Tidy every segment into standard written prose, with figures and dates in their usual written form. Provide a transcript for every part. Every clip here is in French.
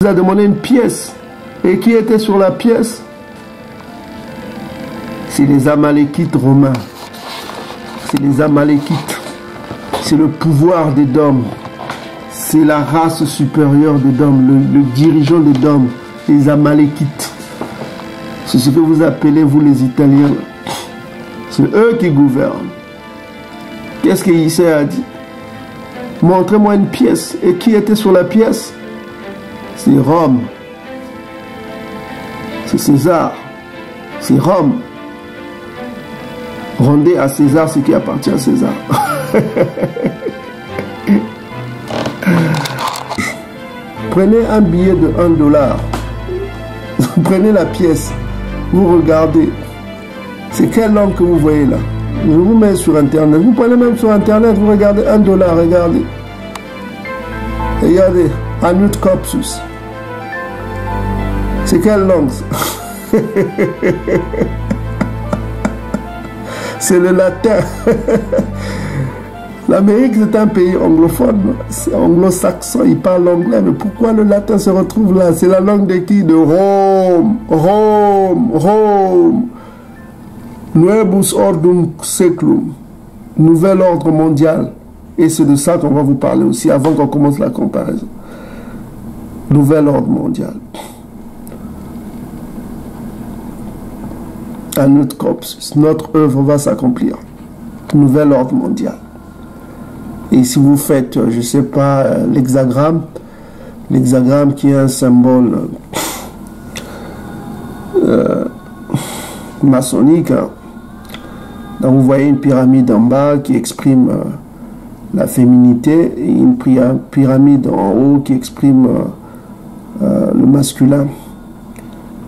a demandé une pièce. Et qui était sur la pièce? C'est les Amalékites romains. C'est les Amalékites. C'est le pouvoir d'Édom. C'est la race supérieure d'Édom, le dirigeant d'Édom, les Amalékites. C'est ce que vous appelez, vous les Italiens. C'est eux qui gouvernent. Qu'est-ce qu'Issaïe a dit? Montrez-moi une pièce. Et qui était sur la pièce? C'est Rome. C'est César. C'est Rome. Rendez à César ce qui appartient à César. Prenez un billet de $1. Prenez la pièce. Vous regardez. C'est quelle langue que vous voyez là? Je vous mets sur Internet. Vous prenez même sur Internet, vous regardez $1. Regardez. Regardez. Anut Copsus. C'est quelle langue? C'est le latin. L'Amérique, c'est un pays anglophone, c'est anglo-saxon, il parle anglais, mais pourquoi le latin se retrouve là? C'est la langue de qui? De Rome. Rome. Nuevus ordum seclum. Nouvel ordre mondial. Et c'est de ça qu'on va vous parler aussi avant qu'on commence la comparaison. Nouvel ordre mondial. À notre corpus, notre œuvre va s'accomplir. Nouvel ordre mondial. Et si vous faites, je ne sais pas, l'hexagramme qui est un symbole maçonnique, hein. Donc vous voyez une pyramide en bas qui exprime la féminité et une pyramide en haut qui exprime le masculin.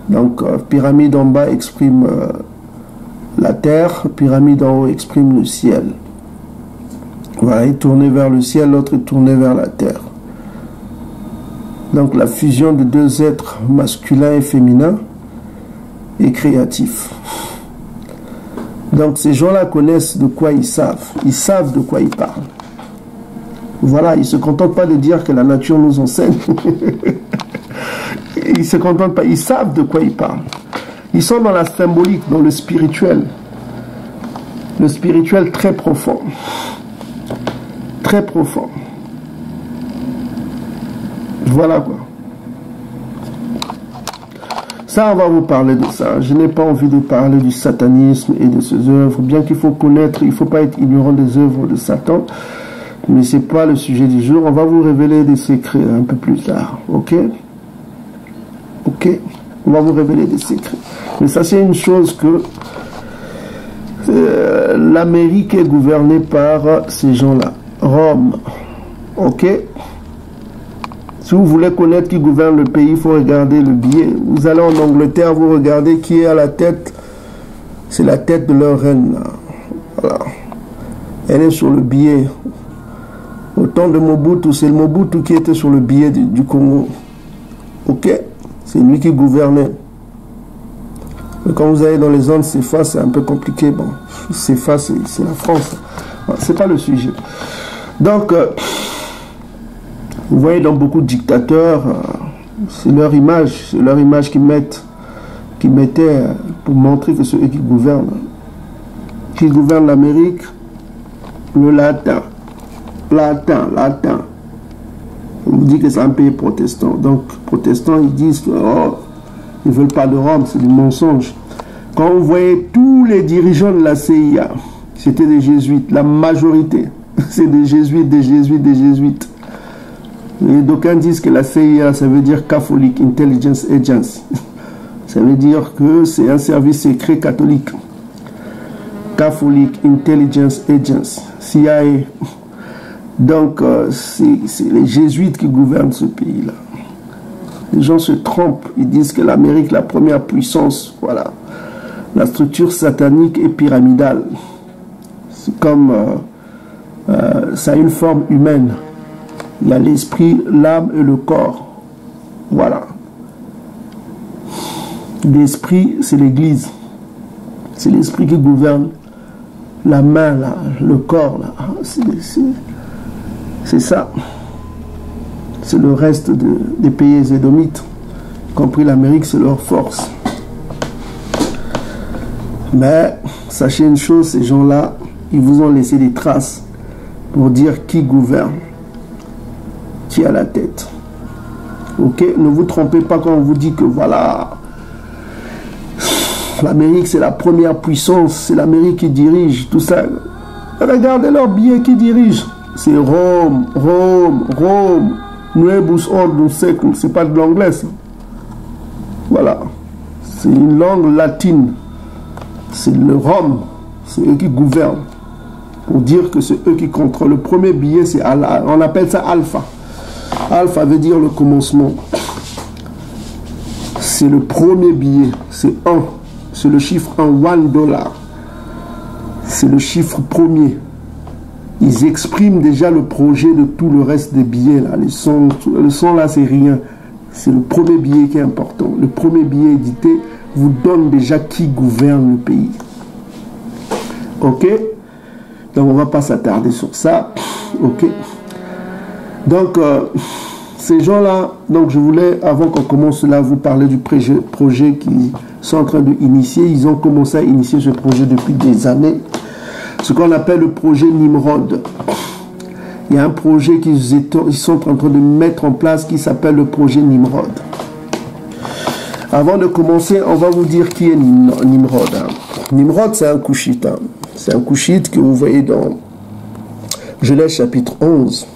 Donc pyramide en bas exprime la terre, pyramide en haut exprime le ciel. Voilà, il est tourné vers le ciel, l'autre est tourné vers la terre. Donc la fusion de deux êtres masculins et féminins est créatif. Donc ces gens-là connaissent de quoi ils savent de quoi ils parlent. Voilà, ils ne se contentent pas de dire que la nature nous enseigne. Ils ne se contentent pas, ils savent de quoi ils parlent. Ils sont dans la symbolique, dans le spirituel. Le spirituel très profond. Très profond. Voilà quoi. Ça, on va vous parler de ça. Je n'ai pas envie de parler du satanisme et de ses œuvres, bien qu'il faut connaître, il ne faut pas être ignorant des œuvres de Satan, mais ce n'est pas le sujet du jour. On va vous révéler des secrets un peu plus tard, ok? Ok? On va vous révéler des secrets. Mais ça, c'est une chose que l'Amérique est gouvernée par ces gens-là. Rome, ok? Si vous voulez connaître qui gouverne le pays, il faut regarder le billet. Vous allez en Angleterre, vous regardez qui est à la tête. C'est la tête de leur reine. Là. Voilà. Elle est sur le billet. Au temps de Mobutu, c'est le Mobutu qui était sur le billet du Congo. Ok? C'est lui qui gouvernait. Mais quand vous allez dans les zones CFA, c'est un peu compliqué. Bon, CFA, c'est la France. C'est pas le sujet. Donc... vous voyez dans beaucoup de dictateurs, c'est leur image qu'ils mettaient pour montrer que c'est eux qui gouvernent. Qui gouvernent l'Amérique, le latin. On vous dit que c'est un pays protestant. Donc, protestants, ils disent que ils ne veulent pas de Rome, c'est du mensonge. Quand vous voyez tous les dirigeants de la CIA, c'était des jésuites, la majorité, c'est des jésuites. Et d'aucuns disent que la CIA, ça veut dire Catholic Intelligence Agency. Ça veut dire que c'est un service secret catholique. Catholic Intelligence Agency, CIA. Donc, c'est les jésuites qui gouvernent ce pays-là. Les gens se trompent. Ils disent que l'Amérique, la première puissance, voilà. La structure satanique est pyramidale. C'est comme... ça a une forme humaine. Il y a l'esprit, l'âme et le corps. Voilà. L'esprit, c'est l'Église. C'est l'esprit qui gouverne la main, là, le corps. Là. C'est ça. c'est le reste des pays édomites, y compris l'Amérique, c'est leur force. Mais sachez une chose, ces gens-là, ils vous ont laissé des traces pour dire qui gouverne, qui a la tête. Ok, ne vous trompez pas quand on vous dit que voilà, l'Amérique c'est la première puissance, c'est l'Amérique qui dirige, tout ça. Regardez leur billet qui dirige. C'est Rome, Rome, Rome, Nuebus Ordus Secum, c'est pas de l'anglais ça. Voilà, c'est une langue latine. C'est le Rome, c'est eux qui gouvernent. Pour dire que c'est eux qui contrôlent. Le premier billet, c'est on appelle ça alpha. Alpha veut dire le commencement. C'est le premier billet, c'est 1. C'est le chiffre 1, $1. C'est le chiffre premier. Ils expriment déjà le projet de tout le reste des billets. Là. Le son là, c'est rien. C'est le premier billet qui est important. Le premier billet édité vous donne déjà qui gouverne le pays. Ok? Donc on ne va pas s'attarder sur ça. Ok? Donc ces gens-là, donc je voulais, avant qu'on commence là, vous parler du projet qu'ils sont en train d'initier. Ils ont commencé à initier ce projet depuis des années. Ce qu'on appelle le projet Nimrod. Il y a un projet qu'ils sont en train de mettre en place qui s'appelle le projet Nimrod. Avant de commencer, on va vous dire qui est Nimrod. Nimrod, c'est un Couchite. C'est un Couchite que vous voyez dans Genèse chapitre 11.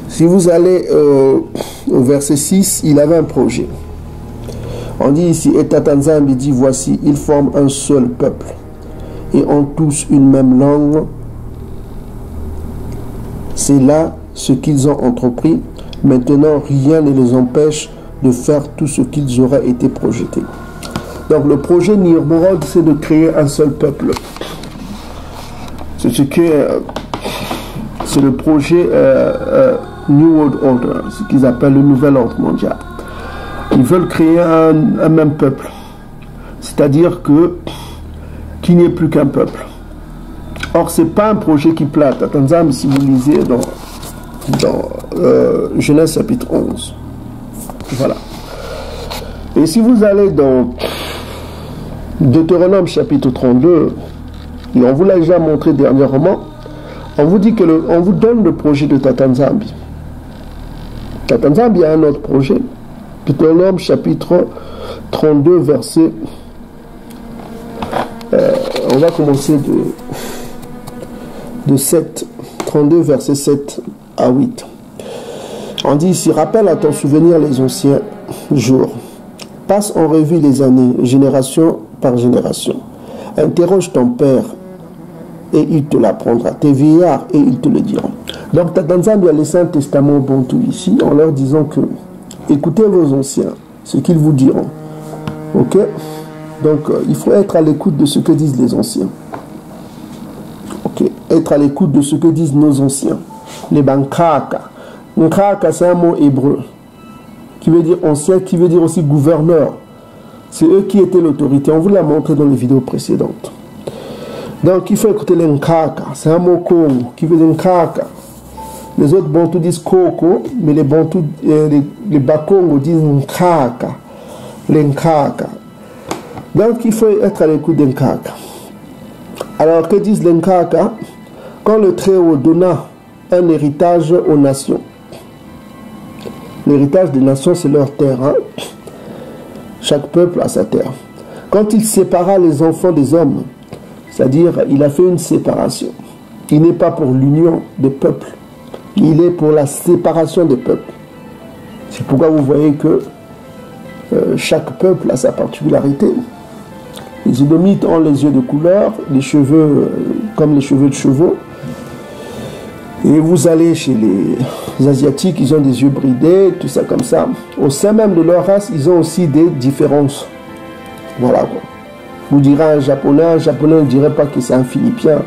Si vous allez au verset 6, il avait un projet. On dit ici, et Tatanzambi dit, voici, ils forment un seul peuple et ont tous une même langue. C'est là ce qu'ils ont entrepris. Maintenant, rien ne les empêche de faire tout ce qu'ils auraient été projetés. Donc le projet Nimrod, c'est de créer un seul peuple. C'est ce que c'est le projet New World Order, ce qu'ils appellent le nouvel ordre mondial. Ils veulent créer un même peuple, c'est-à-dire que qu'il n'y ait plus qu'un peuple. Or, c'est pas un projet qui plate. Attendez, si vous lisez dans Genèse chapitre 11. Voilà. Et si vous allez dans Deutéronome chapitre 32, et on vous l'a déjà montré dernièrement, on vous dit que on vous donne le projet de Tatanzambi. Tatanzambi a un autre projet. Deutéronome chapitre 32, verset. On va commencer de 7. 32, verset 7 à 8. On dit ici, rappelle à ton souvenir les anciens jours. Passe en revue les années, génération par génération. Interroge ton père et il te l'apprendra. Tes vieillards et ils te le diront. Donc Tatanzambi a laissé un testament au Bantou ici en leur disant que écoutez vos anciens, ce qu'ils vous diront. Ok? Donc il faut être à l'écoute de ce que disent les anciens. Ok? Être à l'écoute de ce que disent nos anciens. Les Bankaka. Nkaka, c'est un mot hébreu qui veut dire ancien, qui veut dire aussi gouverneur. C'est eux qui étaient l'autorité. On vous l'a montré dans les vidéos précédentes. Donc il faut écouter les Nkaka. C'est un mot Congo qui veut dire Nkaka. Les autres Bantous disent Koko, mais les Bantous, les Bakongo disent Nkaka. Les Nkaka. Donc il faut être à l'écoute des Nkaka. Alors que disent les Nkaka? Quand le Très-Haut donna un héritage aux nations. L'héritage des nations, c'est leur terre. Hein? Chaque peuple a sa terre. Quand il sépara les enfants des hommes, c'est-à-dire il a fait une séparation. Il n'est pas pour l'union des peuples. Il est pour la séparation des peuples. C'est pourquoi vous voyez que chaque peuple a sa particularité. Les Édomites ont les yeux de couleur, les cheveux comme les cheveux de chevaux. Et vous allez chez les Asiatiques, ils ont des yeux bridés, tout ça comme ça. Au sein même de leur race, ils ont aussi des différences. Voilà quoi. Vous direz un Japonais ne dirait pas que c'est un Philippien.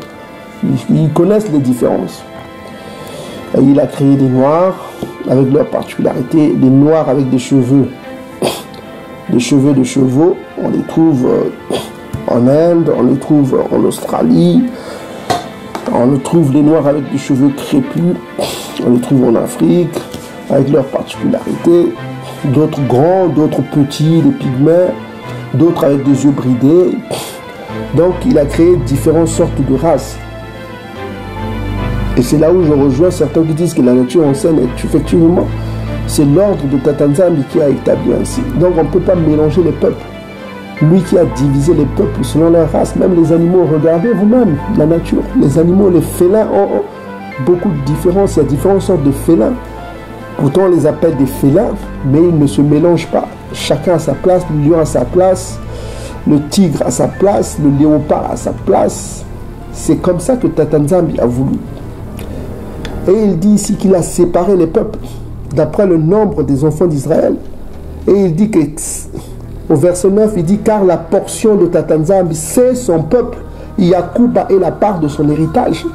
Ils connaissent les différences. Et il a créé des Noirs avec leurs particularités, des Noirs avec des cheveux de chevaux. On les trouve en Inde, on les trouve en Australie. On le trouve les Noirs avec des cheveux crépus, on les trouve en Afrique, avec leurs particularités. D'autres grands, d'autres petits, des pygmées, d'autres avec des yeux bridés. Donc il a créé différentes sortes de races. Et c'est là où je rejoins certains qui disent que la nature enseigne, effectivement, c'est l'ordre de Tatanzambi qui a établi ainsi. Donc on ne peut pas mélanger les peuples. Lui qui a divisé les peuples selon leur race, même les animaux, regardez vous-même la nature. Les animaux, les félins ont beaucoup de différences. Il y a différentes sortes de félins. Pourtant on les appelle des félins, mais ils ne se mélangent pas. Chacun à sa place, le lion à sa place, le tigre à sa place, le léopard à sa place. C'est comme ça que Tatanzambi a voulu. Et il dit ici qu'il a séparé les peuples d'après le nombre des enfants d'Israël. Et il dit que, au verset 9, il dit, car la portion de Tatanzambi, c'est son peuple. Yakuba est la part de son héritage.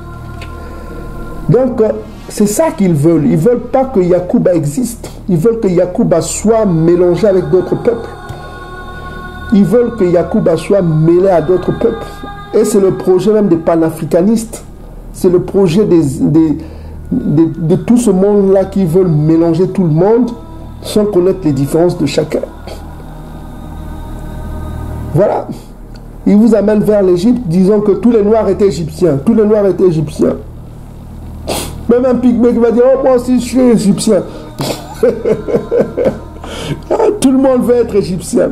Donc, c'est ça qu'ils veulent. Ils ne veulent pas que Yakuba existe. Ils veulent que Yakuba soit mélangé avec d'autres peuples. Ils veulent que Yakuba soit mêlé à d'autres peuples. Et c'est le projet même des panafricanistes. C'est le projet de tout ce monde-là qui veulent mélanger tout le monde sans connaître les différences de chacun. Voilà. Ils vous amènent vers l'Égypte disant que tous les Noirs étaient égyptiens. Tous les Noirs étaient égyptiens. Même un pygmée qui va dire, oh moi aussi je suis égyptien. Tout le monde veut être égyptien.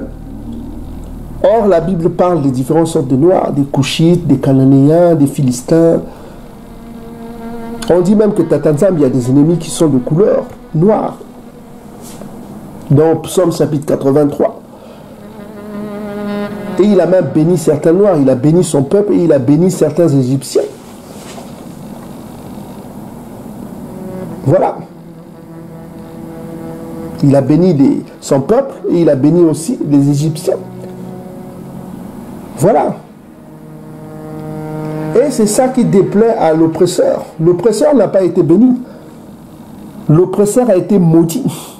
Or la Bible parle des différentes sortes de Noirs, des Couchites, des Cananéens, des Philistins. On dit même que Tatanzambi, il y a des ennemis qui sont de couleur noire. Dans Psaume chapitre 83. Et il a même béni certains Noirs, il a béni son peuple et il a béni certains Égyptiens. Voilà. Il a béni son peuple et il a béni aussi les Égyptiens. Voilà. Et c'est ça qui déplaît à l'oppresseur. L'oppresseur n'a pas été béni. L'oppresseur a été maudit.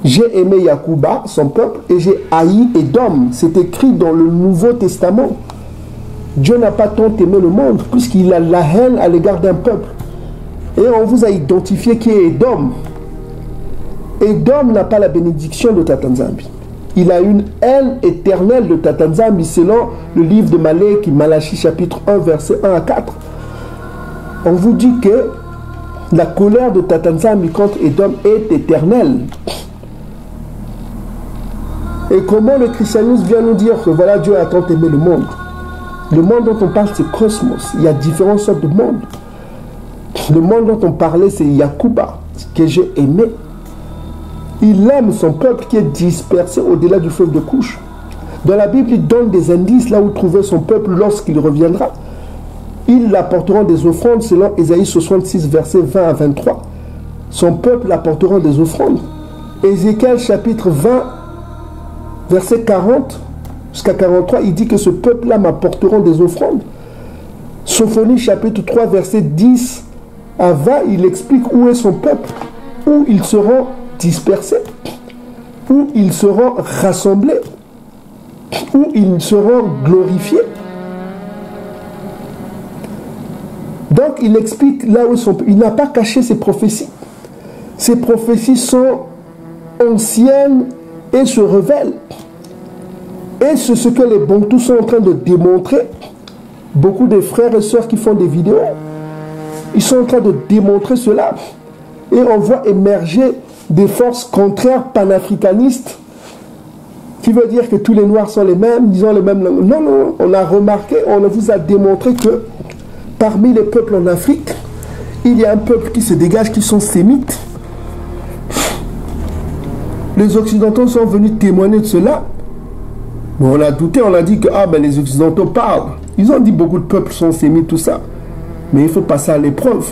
J'ai aimé Yakuba, son peuple, et j'ai haï Édom. C'est écrit dans le Nouveau Testament. Dieu n'a pas tant aimé le monde, puisqu'il a la haine à l'égard d'un peuple. Et on vous a identifié qui est Édom. Édom n'a pas la bénédiction de Tatanzambi. Il a une haine éternelle de Tatanzambi selon le livre de Malachi chapitre 1 verset 1 à 4. On vous dit que la colère de Tatanzambi contre Édom est éternelle. Et comment le christianisme vient nous dire que voilà, Dieu a tant aimé le monde. Le monde dont on parle, c'est cosmos. Il y a différentes sortes de mondes. Le monde dont on parlait, c'est Yakuba, que j'ai aimé. Il aime son peuple qui est dispersé au-delà du fleuve de Couche. Dans la Bible, il donne des indices là où trouver son peuple lorsqu'il reviendra. Ils apporteront des offrandes selon Ésaïe 66, versets 20 à 23. Son peuple apporteront des offrandes. Ézéchiel chapitre 20, verset 40 jusqu'à 43, il dit que ce peuple-là m'apporteront des offrandes. Sophonie chapitre 3, verset 10 à 20, il explique où est son peuple, où ils seront dispersés, où ils seront rassemblés, où ils seront glorifiés. Donc il explique là où son peuple. Il n'a pas caché ses prophéties. Ces prophéties sont anciennes et se révèlent. Et c'est ce que les Bantous sont en train de démontrer. Beaucoup de frères et sœurs qui font des vidéos, ils sont en train de démontrer cela. Et on voit émerger des forces contraires panafricanistes, qui veut dire que tous les Noirs sont les mêmes, disons les mêmes langues. Non, non, on a remarqué, on vous a démontré que parmi les peuples en Afrique, il y a un peuple qui se dégage, qui sont sémites. Les Occidentaux sont venus témoigner de cela. Mais on a douté, on a dit que ah, ben, les Occidentaux parlent. Ils ont dit beaucoup de peuples sont sémites, tout ça. Mais il faut passer à l'épreuve.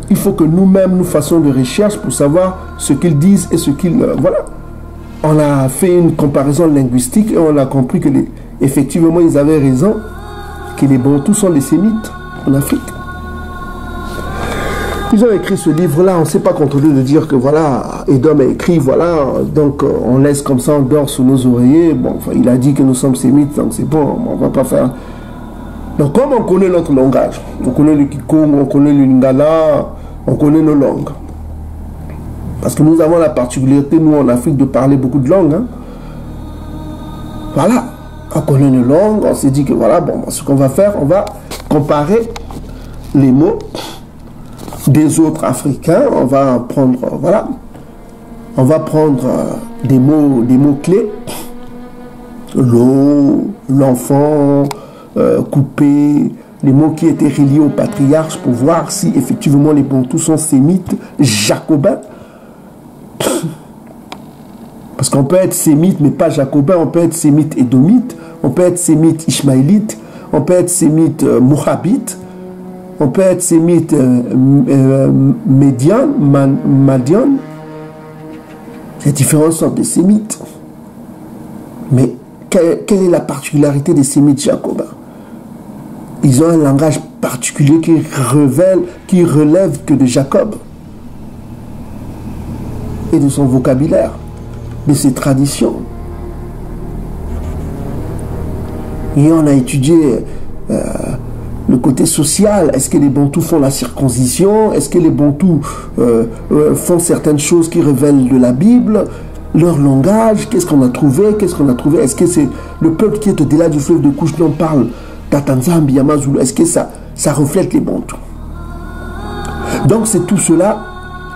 Il faut que nous-mêmes, nous fassions des recherches pour savoir ce qu'ils disent et ce qu'ils... voilà. On a fait une comparaison linguistique et on a compris que, effectivement, ils avaient raison, que les Bantous sont les sémites en Afrique. Ils ont écrit ce livre-là, on ne s'est pas contrôlé de dire que voilà, Édom a écrit, voilà, donc on laisse comme ça, on dort sous nos oreillers. Bon, enfin, il a dit que nous sommes sémites, donc c'est bon, on ne va pas faire... Donc comme on connaît notre langage, on connaît le Kikong, on connaît le Lingala, on connaît nos langues. Parce que nous avons la particularité, nous en Afrique, de parler beaucoup de langues. Hein. Voilà. On connaît une langue, on s'est dit que voilà, bon, ce qu'on va faire, on va comparer les mots des autres Africains. On va prendre, voilà, on va prendre des mots clés. L'eau, l'enfant, couper, les mots qui étaient reliés aux patriarches pour voir si effectivement les Bantous sont sémites, jacobins. Parce qu'on peut être sémite mais pas jacobin, on peut être sémite édomite, on peut être sémite ishmaélite, on peut être sémite moabite, on peut être sémite madian. Il y a différentes sortes de sémites. Mais quelle est la particularité des sémites jacobins? Ils ont un langage particulier qui relève que de Jacob et de son vocabulaire, de ses traditions. Et on a étudié le côté social. Est-ce que les Bantous font la circoncision? Est-ce que les Bantous font certaines choses qui révèlent de la Bible? Leur langage, qu'est-ce qu'on a trouvé? Est-ce que c'est le peuple qui est au-delà du fleuve de Couche dont on parle, Tatanzambi, Yamazulu? Est-ce que ça reflète les Bantous? Donc c'est tout cela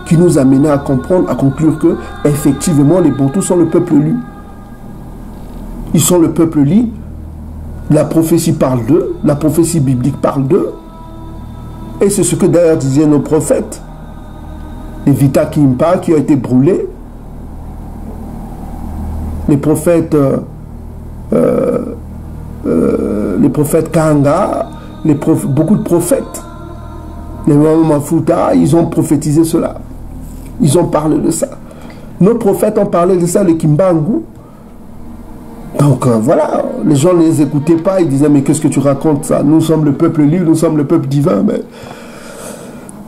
qui nous a mené à comprendre, à conclure que effectivement les Bantous sont le peuple lu. Ils sont le peuple lu. La prophétie parle d'eux, la prophétie biblique parle d'eux. Et c'est ce que d'ailleurs disaient nos prophètes. Les Vita Kimpa qui ont été brûlés. Les prophètes Kanga, beaucoup de prophètes. Les Mafuta, ils ont prophétisé cela. Ils ont parlé de ça. Nos prophètes ont parlé de ça, les Kimbangu. Donc voilà, les gens ne les écoutaient pas, ils disaient mais qu'est-ce que tu racontes ça? Nous sommes le peuple libre, nous sommes le peuple divin, mais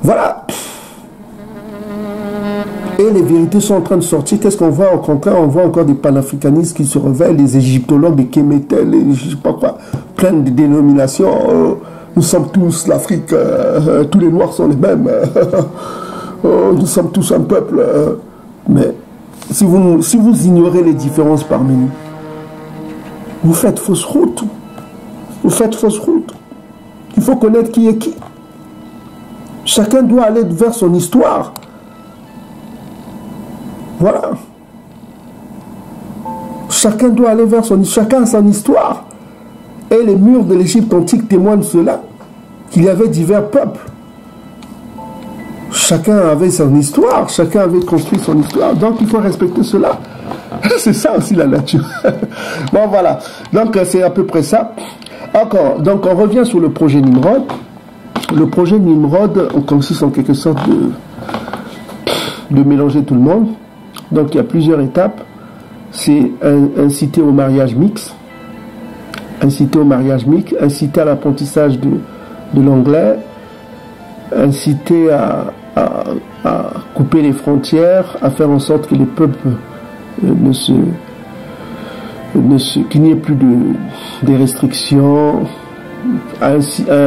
voilà. Et les vérités sont en train de sortir. Qu'est-ce qu'on voit? Au contraire, on voit encore des panafricanistes qui se révèlent, les égyptologues, les kémétels, je ne sais pas quoi, plein de dénominations. Nous sommes tous l'Afrique, tous les Noirs sont les mêmes. Nous sommes tous un peuple. Mais si vous ignorez les différences parmi nous, vous faites fausse route. Vous faites fausse route. Il faut connaître qui est qui. Chacun doit aller vers son histoire. Voilà. Chacun doit aller vers son histoire. Chacun a son histoire. Et les murs de l'Égypte antique témoignent de cela. Qu'il y avait divers peuples. Chacun avait son histoire. Chacun avait construit son histoire. Donc il faut respecter cela. C'est ça aussi la nature. Bon voilà. Donc c'est à peu près ça. Encore. Donc on revient sur le projet Nimrod. Le projet Nimrod consiste en quelque sorte de mélanger tout le monde. Donc il y a plusieurs étapes. C'est inciter au mariage mixte. Inciter au mariage mixte. Inciter à l'apprentissage de l'anglais. Inciter à couper les frontières. À faire en sorte que les peuples qu'il n'y ait plus des restrictions, à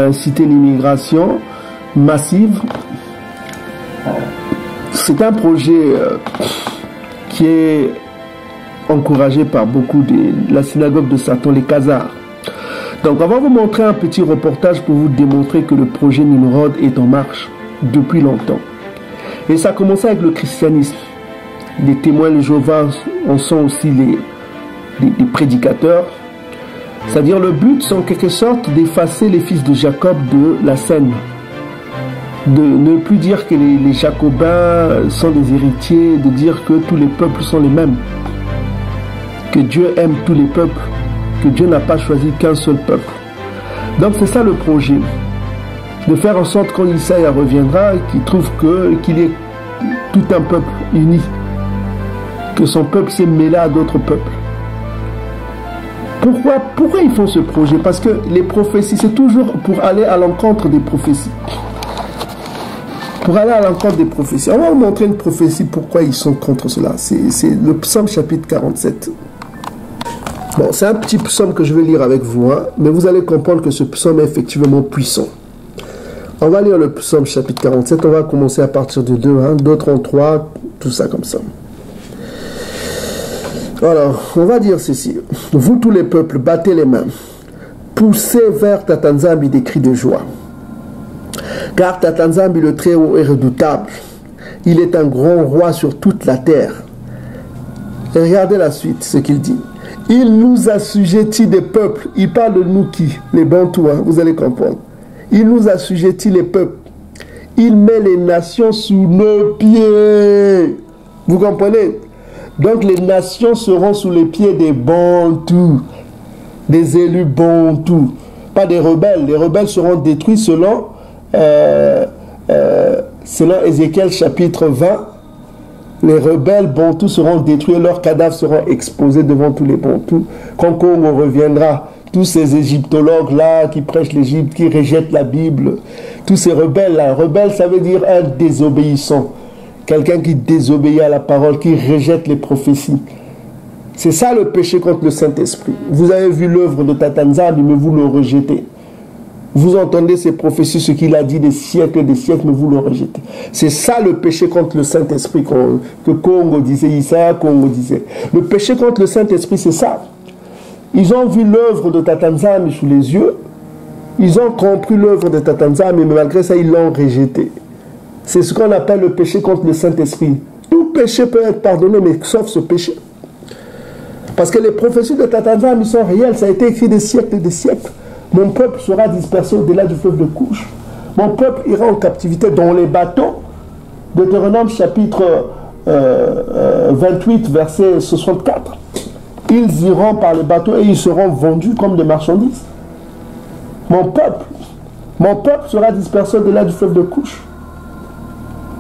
inciter l'immigration massive. C'est un projet qui est encouragé par beaucoup de la synagogue de Satan, les Khazars. Donc on va vous montrer un petit reportage pour vous démontrer que le projet Nimrod est en marche depuis longtemps. Et ça a commencé avec le christianisme. Les témoins de Jéhovah en sont aussi les prédicateurs. C'est-à-dire le but, c'est en quelque sorte d'effacer les fils de Jacob de la scène. De ne plus dire que les Jacobins sont des héritiers, de dire que tous les peuples sont les mêmes. Que Dieu aime tous les peuples, que Dieu n'a pas choisi qu'un seul peuple. Donc c'est ça le projet. De faire en sorte quand Isaïe reviendra, qu'il trouve qu'il est tout un peuple uni. Que son peuple s'est mêlé à d'autres peuples. Pourquoi ils font ce projet? Parce que les prophéties, c'est toujours pour aller à l'encontre des prophéties. Pour aller à l'encontre des prophéties. On va vous montrer une prophétie, pourquoi ils sont contre cela. C'est le psaume chapitre 47. Bon, c'est un petit psaume que je vais lire avec vous, hein, mais vous allez comprendre que ce psaume est effectivement puissant. On va lire le psaume chapitre 47, on va commencer à partir de 2, hein, 2, 33, tout ça comme ça. Alors, on va dire ceci. Vous tous les peuples, battez les mains. Poussez vers Tatanzambi des cris de joie. Car Tatanzambi le Très-Haut est redoutable. Il est un grand roi sur toute la terre. Et regardez la suite, ce qu'il dit. Il nous assujettit des peuples. Il parle de nous qui? Les Bantous, hein, vous allez comprendre. Il nous assujettit les peuples. Il met les nations sous nos pieds. Vous comprenez? Donc les nations seront sous les pieds des Bantous, des élus Bantous, pas des rebelles. Les rebelles seront détruits selon Ézéchiel chapitre 20. Les rebelles Bantous seront détruits, leurs cadavres seront exposés devant tous les Bantous. Quand Congo reviendra, tous ces égyptologues-là qui prêchent l'Égypte, qui rejettent la Bible, tous ces rebelles-là, rebelle ça veut dire un désobéissant. Quelqu'un qui désobéit à la parole, qui rejette les prophéties. C'est ça le péché contre le Saint-Esprit. Vous avez vu l'œuvre de Tatanzambi, mais vous le rejetez. Vous entendez ces prophéties, ce qu'il a dit des siècles et des siècles, mais vous le rejetez. C'est ça le péché contre le Saint-Esprit que Congo disait, Issa Congo disait. Le péché contre le Saint-Esprit, c'est ça. Ils ont vu l'œuvre de Tatanzambi sous les yeux. Ils ont compris l'œuvre de Tatanzambi, mais malgré ça, ils l'ont rejeté. C'est ce qu'on appelle le péché contre le Saint-Esprit. Tout péché peut être pardonné, mais sauf ce péché. Parce que les prophéties de Tatanzambi sont réelles. Ça a été écrit des siècles et des siècles. Mon peuple sera dispersé au-delà du fleuve de Couche. Mon peuple ira en captivité dans les bateaux. Deutéronome chapitre 28, verset 64. Ils iront par les bateaux et ils seront vendus comme des marchandises. Mon peuple sera dispersé au-delà du fleuve de Couche.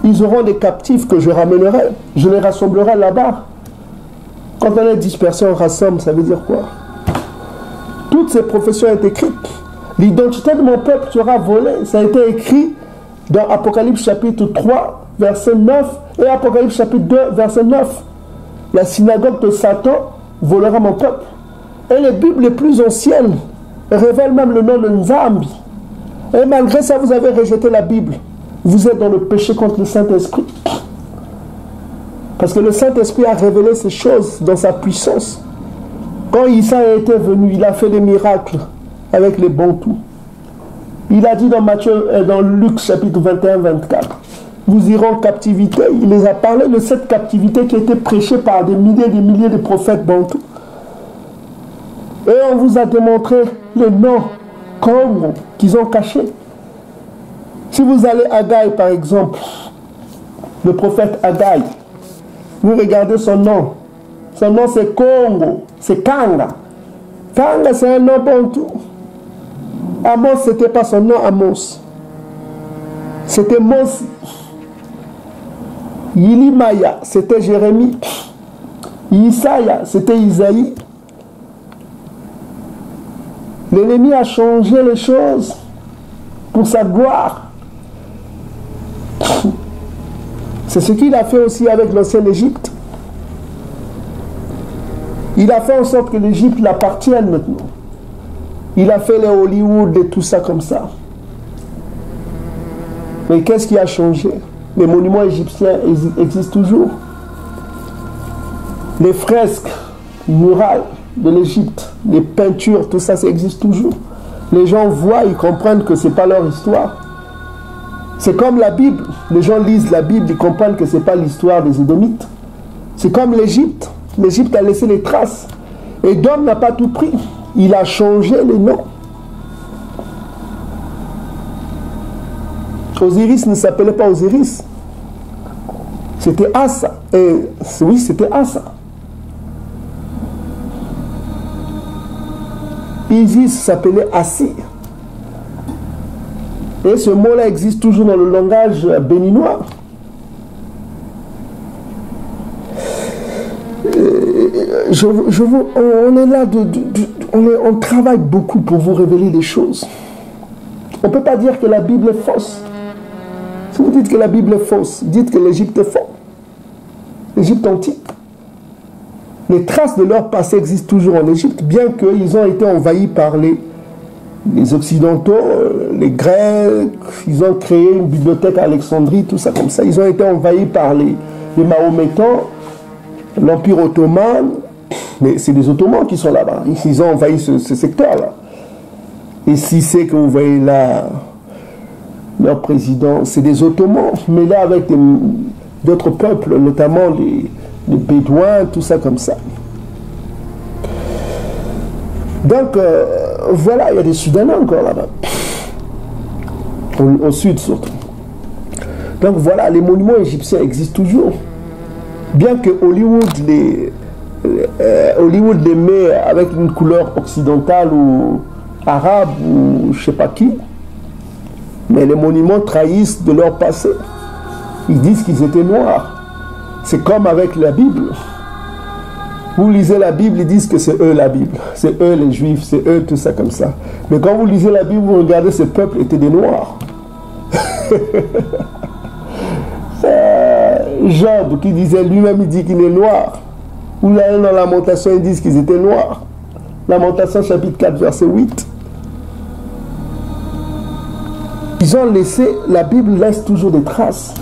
Ils auront des captifs que je ramènerai. Je les rassemblerai là-bas. Quand on est dispersé, on rassemble, ça veut dire quoi? Toutes ces professions sont écrites. L'identité de mon peuple sera volée. Ça a été écrit dans Apocalypse chapitre 3, verset 9 et Apocalypse chapitre 2, verset 9. La synagogue de Satan volera mon peuple. Et les Bibles les plus anciennes révèlent même le nom de Nzambi. Et malgré ça, vous avez rejeté la Bible. Vous êtes dans le péché contre le Saint-Esprit. Parce que le Saint-Esprit a révélé ces choses dans sa puissance. Quand Issa été venu, il a fait des miracles avec les Bantous. Il a dit dans Luc chapitre 21-24, vous irez en captivité. Il les a parlé de cette captivité qui a été prêchée par des milliers de prophètes Bantous. Et on vous a démontré les noms Congo qu'ils ont cachés. Si vous allez à Haggai, par exemple, le prophète Haggai, vous regardez son nom. Son nom c'est Congo, c'est Kanga. Kanga c'est un nom Bantou. Amos c'était pas son nom Amos. C'était Mosi. Yilimaya c'était Jérémie. Isaïa c'était Isaïe. L'ennemi a changé les choses pour sa gloire. C'est ce qu'il a fait aussi avec l'ancienne Égypte. Il a fait en sorte que l'Égypte l'appartienne maintenant. Il a fait les Hollywood et tout ça comme ça. Mais qu'est-ce qui a changé? Les monuments égyptiens existent toujours. Les fresques murales de l'Égypte, les peintures, tout ça, ça existe toujours. Les gens voient, ils comprennent que ce n'est pas leur histoire. C'est comme la Bible. Les gens lisent la Bible, ils comprennent que ce n'est pas l'histoire des Édomites. C'est comme l'Égypte. L'Égypte a laissé les traces. Édom n'a pas tout pris. Il a changé les noms. Osiris ne s'appelait pas Osiris. C'était Assa. Et oui, c'était Assa. Isis s'appelait Assir. Et ce mot-là existe toujours dans le langage béninois. On est là, on travaille beaucoup pour vous révéler les choses. On ne peut pas dire que la Bible est fausse. Si vous dites que la Bible est fausse, dites que l'Égypte est fausse. L'Égypte antique. Les traces de leur passé existent toujours en Égypte, bien qu'ils ont été envahis par les Occidentaux, les Grecs. Ils ont créé une bibliothèque à Alexandrie, tout ça comme ça. Ils ont été envahis par les les Mahométans, l'Empire ottoman, mais c'est les Ottomans qui sont là-bas. Ils ont envahi ce secteur-là. Et si c'est que vous voyez là, leur président, c'est des Ottomans, mais là avec d'autres peuples, notamment les Bédouins, tout ça comme ça. Donc, voilà, il y a des Soudanais encore là-bas. Au sud surtout. Donc voilà, les monuments égyptiens existent toujours. Bien que Hollywood les met avec une couleur occidentale ou arabe ou je sais pas qui, mais les monuments trahissent de leur passé. Ils disent qu'ils étaient noirs. C'est comme avec la Bible. Vous lisez la Bible, ils disent que c'est eux la Bible. C'est eux les Juifs, c'est eux tout ça comme ça. Mais quand vous lisez la Bible, vous regardez, ce peuple était des noirs. Job qui disait lui-même, il dit qu'il est noir. Vous allez dans Lamentation, ils disent qu'ils étaient noirs. Lamentation chapitre 4 verset 8. Ils ont laissé, la Bible laisse toujours des traces.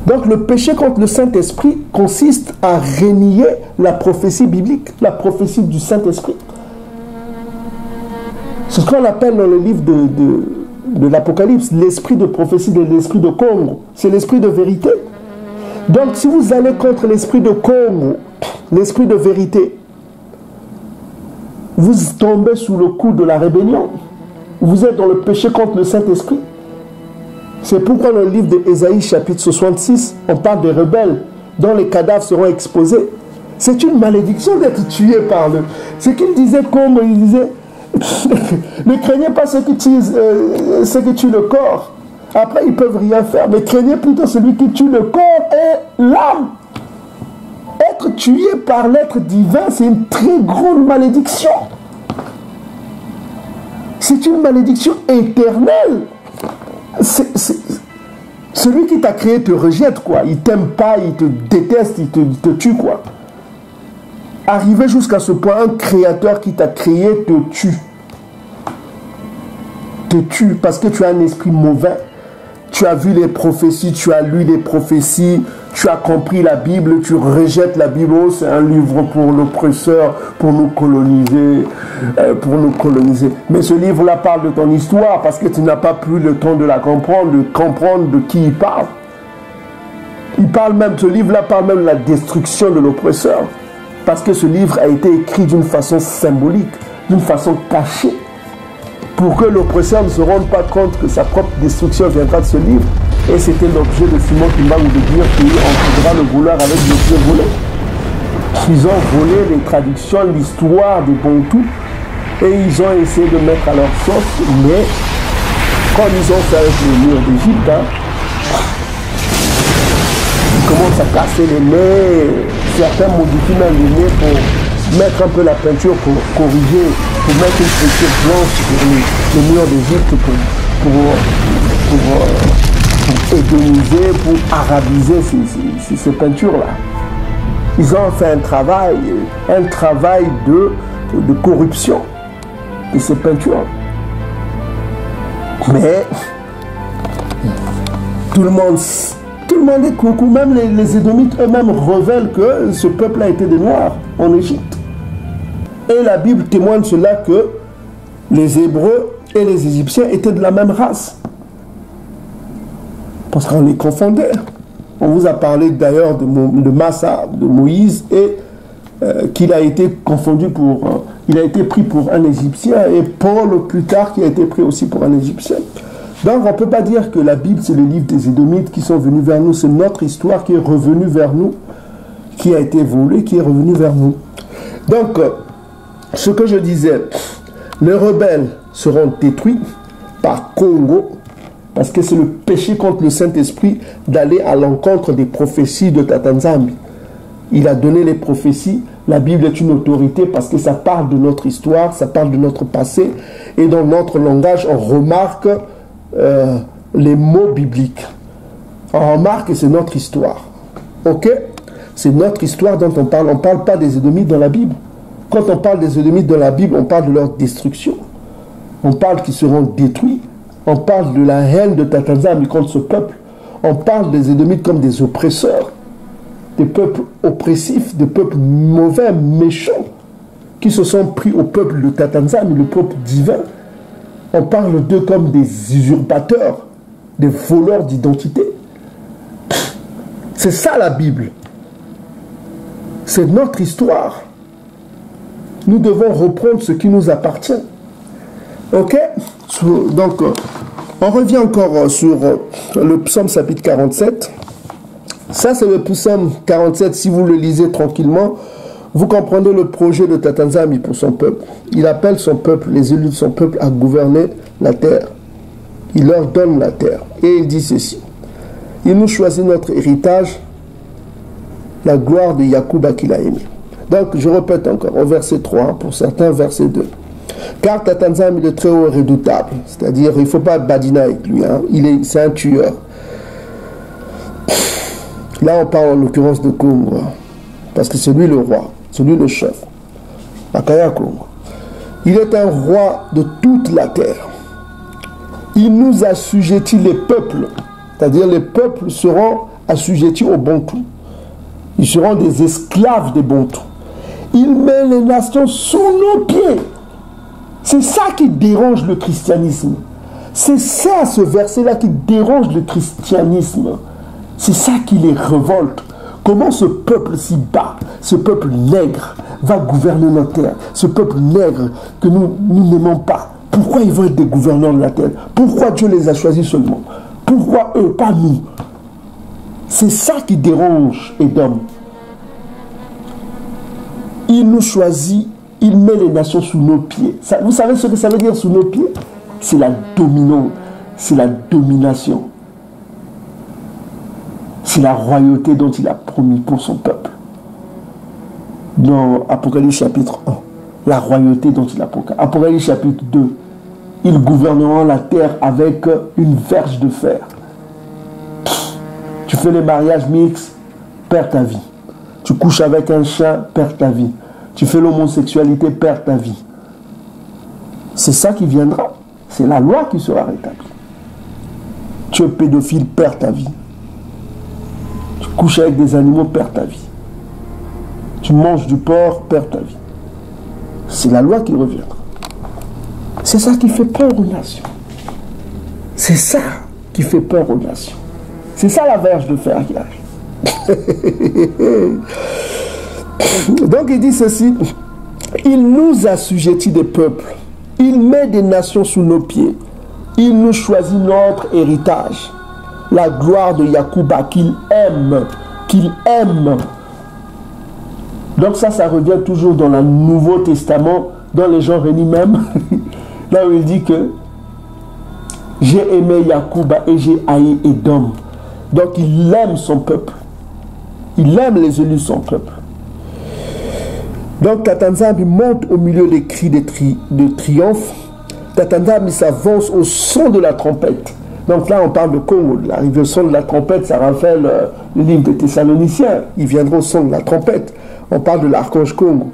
Donc le péché contre le Saint-Esprit consiste à renier la prophétie biblique, la prophétie du Saint-Esprit. C'est ce qu'on appelle dans le livre de l'Apocalypse, l'esprit de prophétie, l'esprit de Congo. C'est l'esprit de vérité. Donc si vous allez contre l'esprit de Congo, l'esprit de vérité, vous tombez sous le coup de la rébellion. Vous êtes dans le péché contre le Saint-Esprit. C'est pourquoi dans le livre d'Ésaïe, chapitre 66, on parle des rebelles dont les cadavres seront exposés. C'est une malédiction d'être tué par eux. Ce qu'il disait comme il disait, ne craignez pas ceux qui tuent le corps. Après, ils ne peuvent rien faire. Mais craignez plutôt celui qui tue le corps et l'âme. Être tué par l'être divin, c'est une très grande malédiction. C'est une malédiction éternelle. Celui qui t'a créé te rejette, quoi. Il t'aime pas, il te déteste, il te tue, quoi. Arrivé jusqu'à ce point, un créateur qui t'a créé te tue. Te tue parce que tu as un esprit mauvais. Tu as vu les prophéties, tu as lu les prophéties, tu as compris la Bible, tu rejettes la Bible. Oh, c'est un livre pour l'oppresseur, pour nous coloniser, Mais ce livre-là parle de ton histoire parce que tu n'as pas pris le temps de la comprendre, de qui il parle. Il parle même, ce livre-là parle même de la destruction de l'oppresseur. Parce que ce livre a été écrit d'une façon symbolique, d'une façon cachée. Pour que l'oppresseur ne se rende pas compte que sa propre destruction viendra de ce livre. Et c'était l'objet de Simon Kimbangu de dire qu'il encouragera le voleur avec le pied volé. Ils ont volé les traductions, l'histoire des Bantous, et ils ont essayé de mettre à leur sauce, mais quand ils ont fait avec le mur d'Égypte, ils commencent à casser les nez, certains modifient même les nez pour mettre un peu la peinture pour corriger, pour mettre une peinture blanche sur le mur d'Égypte pour édéniser, pour arabiser ces peintures-là. Ils ont fait un travail de corruption de ces peintures. Mais tout le monde est coucou, même les Édomites eux-mêmes révèlent que ce peuple a été des Noirs en Égypte. Et la Bible témoigne cela que les Hébreux et les Égyptiens étaient de la même race. Parce qu'on les confondait. On vous a parlé d'ailleurs de Massa, de Moïse, et qu'il a été confondu il a été pris pour un Égyptien, et Paul plus tard qui a été pris aussi pour un Égyptien. Donc on ne peut pas dire que la Bible c'est le livre des Édomites qui sont venus vers nous, c'est notre histoire qui est revenue vers nous, qui a été volée, qui est revenue vers nous. Donc, ce que je disais, les rebelles seront détruits par Congo, parce que c'est le péché contre le Saint-Esprit d'aller à l'encontre des prophéties de Tatanzambi. Il a donné les prophéties. La Bible est une autorité parce que ça parle de notre histoire, ça parle de notre passé. Et dans notre langage, on remarque les mots bibliques. On remarque que c'est notre histoire. Ok? C'est notre histoire dont on parle. On ne parle pas des Édomites dans la Bible. Quand on parle des Édomites dans la Bible, on parle de leur destruction. On parle qu'ils seront détruits. On parle de la haine de Tatanzambi contre ce peuple. On parle des Édomites comme des oppresseurs. des peuples oppressifs, des peuples mauvais, méchants, qui se sont pris au peuple de Tatanzam, le peuple divin. On parle d'eux comme des usurpateurs, des voleurs d'identité. C'est ça la Bible. C'est notre histoire. Nous devons reprendre ce qui nous appartient. Ok? Donc, on revient encore sur le psaume chapitre 47. Ça, c'est le psaume 47. Si vous le lisez tranquillement, vous comprenez le projet de Tatanzami pour son peuple. Il appelle son peuple, les élus de son peuple, à gouverner la terre. Il leur donne la terre. Et il dit ceci. Il nous choisit notre héritage, la gloire de Yacouba qu'il a aimé. Donc, je répète encore, au verset 3, pour certains, verset 2. Car Tatanzami est très haut et redoutable. C'est-à-dire, il ne faut pas badiner avec lui. Hein. C'est un tueur. Là, on parle en l'occurrence de Congo. Parce que c'est lui le roi. C'est lui le chef. Akaya Congo. Il est un roi de toute la terre. Il nous assujettit les peuples. C'est-à-dire, les peuples seront assujettis aux Bantous. Ils seront des esclaves des Bantous. Il met les nations sous nos pieds. C'est ça qui dérange le christianisme. C'est ça, ce verset-là, qui dérange le christianisme. C'est ça qui les révolte. Comment ce peuple si bas, ce peuple nègre, va gouverner notre terre? Ce peuple nègre que nous n'aimons pas. Pourquoi ils vont être des gouverneurs de la terre? Pourquoi Dieu les a choisis seulement? Pourquoi eux, pas nous? C'est ça qui dérange Édom. Il nous choisit, il met les nations sous nos pieds. Ça, vous savez ce que ça veut dire sous nos pieds? C'est la dominance, c'est la domination. C'est la royauté dont il a promis pour son peuple. Dans Apocalypse chapitre 1, la royauté dont il a promis. Apocalypse chapitre 2, ils gouverneront la terre avec une verge de fer. Tu fais les mariages mixtes, perds ta vie. Tu couches avec un chat, perds ta vie. Tu fais l'homosexualité, perds ta vie. C'est ça qui viendra. C'est la loi qui sera rétablie. Tu es pédophile, perds ta vie. Tu couches avec des animaux, perds ta vie. Tu manges du porc, perds ta vie. C'est la loi qui reviendra. C'est ça qui fait peur aux nations. C'est ça qui fait peur aux nations. C'est ça la verge de fer qui arrive. Donc il dit ceci. Il nous assujettit des peuples. Il met des nations sous nos pieds. Il nous choisit notre héritage. La gloire de Yacouba qu'il aime. Qu'il aime. Donc ça revient toujours dans le Nouveau Testament, dans les gens réunis même. Là où il dit que j'ai aimé Yacouba et j'ai haï Édom. Donc il aime son peuple. Il aime les élus de son peuple. Donc Tatanzami monte au milieu des cris de triomphe. Tatanzami s'avance au son de la trompette. Donc là on parle de Congo. L'arrivée au son de la trompette, ça rappelle le livre des Thessaloniciens. Il viendra au son de la trompette. On parle de l'archange Congo.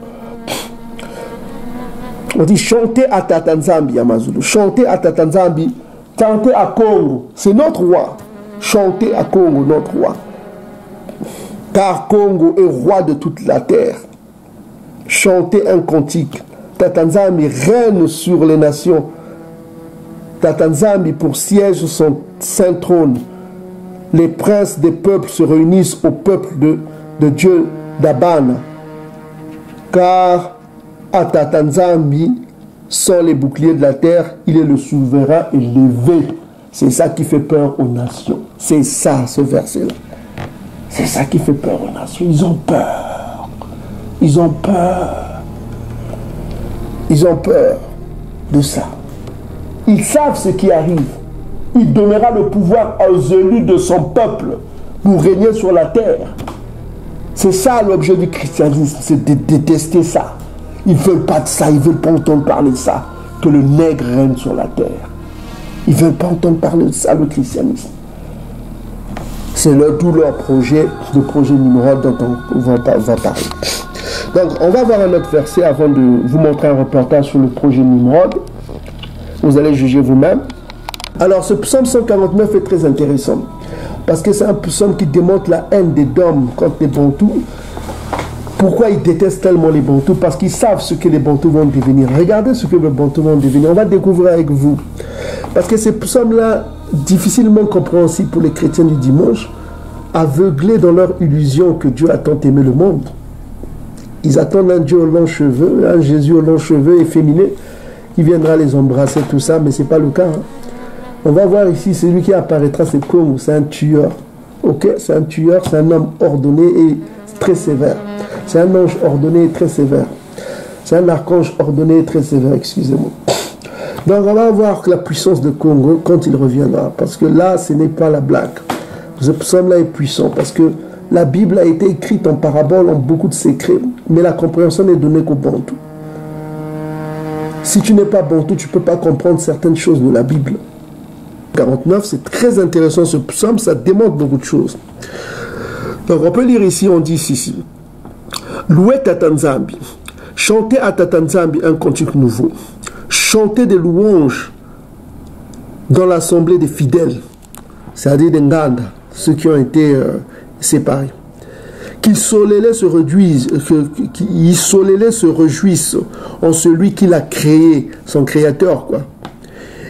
On dit chanter à Tatanzami, Amazulu. Chanter à Tatanzami, chanter à Congo. C'est notre roi. Chanter à Congo, notre roi. Car Congo est roi de toute la terre. Chanter un cantique. Tatanzami règne sur les nations. Tatanzami pour siège son saint trône. Les princes des peuples se réunissent au peuple de Dieu d'Abana. Car à Tatanzami sont les boucliers de la terre. Il est le souverain élevé. C'est ça qui fait peur aux nations. C'est ça, ce verset-là. C'est ça qui fait peur aux nations. Ils ont peur. Ils ont peur. Ils ont peur de ça. Ils savent ce qui arrive. Il donnera le pouvoir aux élus de son peuple pour régner sur la terre. C'est ça l'objet du christianisme, c'est de détester ça. Ils ne veulent pas de ça, ils ne veulent pas entendre parler de ça, que le nègre règne sur la terre. Ils ne veulent pas entendre parler de ça, le christianisme. C'est tout leur projet, le projet Nimrod dont on va parler. Donc, on va voir un autre verset avant de vous montrer un reportage sur le projet Nimrod. Vous allez juger vous-même. Alors, ce psaume 149 est très intéressant. Parce que c'est un psaume qui démontre la haine des Dom contre les Bantous. Pourquoi ils détestent tellement les Bantous? Parce qu'ils savent ce que les Bantous vont devenir. Regardez ce que les Bantous vont devenir. On va découvrir avec vous. Parce que ces psaumes-là, difficilement compréhensibles pour les chrétiens du dimanche, aveuglés dans leur illusion que Dieu a tant aimé le monde. Ils attendent un Dieu aux longs cheveux, un Jésus aux longs cheveux efféminé, qui viendra les embrasser, tout ça, mais ce n'est pas le cas. Hein. On va voir ici, celui qui apparaîtra, c'est Congo, c'est un tueur. Ok, c'est un tueur, c'est un homme ordonné et très sévère. C'est un ange ordonné et très sévère. C'est un archange ordonné et très sévère, excusez-moi. Donc on va voir la puissance de Congo quand il reviendra. Parce que là, ce n'est pas la blague. Ce psaume-là est puissant parce que la Bible a été écrite en parabole, en beaucoup de secrets. Mais la compréhension n'est donnée qu'au Bantou. Si tu n'es pas Bantou, tu ne peux pas comprendre certaines choses de la Bible. 49, c'est très intéressant ce psaume, ça démontre beaucoup de choses. Donc on peut lire ici, on dit ici. Louez Tatanzambi. Chantez à Tatanzambi un cantique nouveau. Chantez des louanges dans l'assemblée des fidèles, c'est-à-dire des Nganda, ceux qui ont été séparés. Qu'ils solélés se réjouissent en celui qui l'a créé, son créateur, quoi.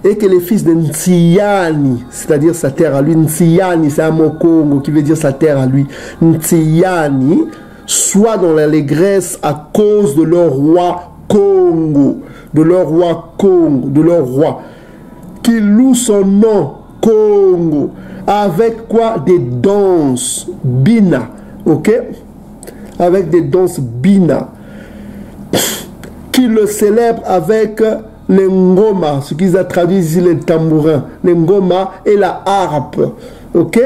Et que les fils de Ntsiyani, c'est-à-dire sa terre à lui, Ntsiyani, c'est un mot Congo qui veut dire sa terre à lui, Ntsiyani, soit dans l'allégresse à cause de leur roi Congo, de leur roi Congo, de leur roi, qui loue son nom Congo, avec quoi? Des danses bina, ok? Avec des danses bina, qui le célèbrent avec les ngoma, ce qu'ils ont traduit ici les tambourins, les ngoma et la harpe, ok?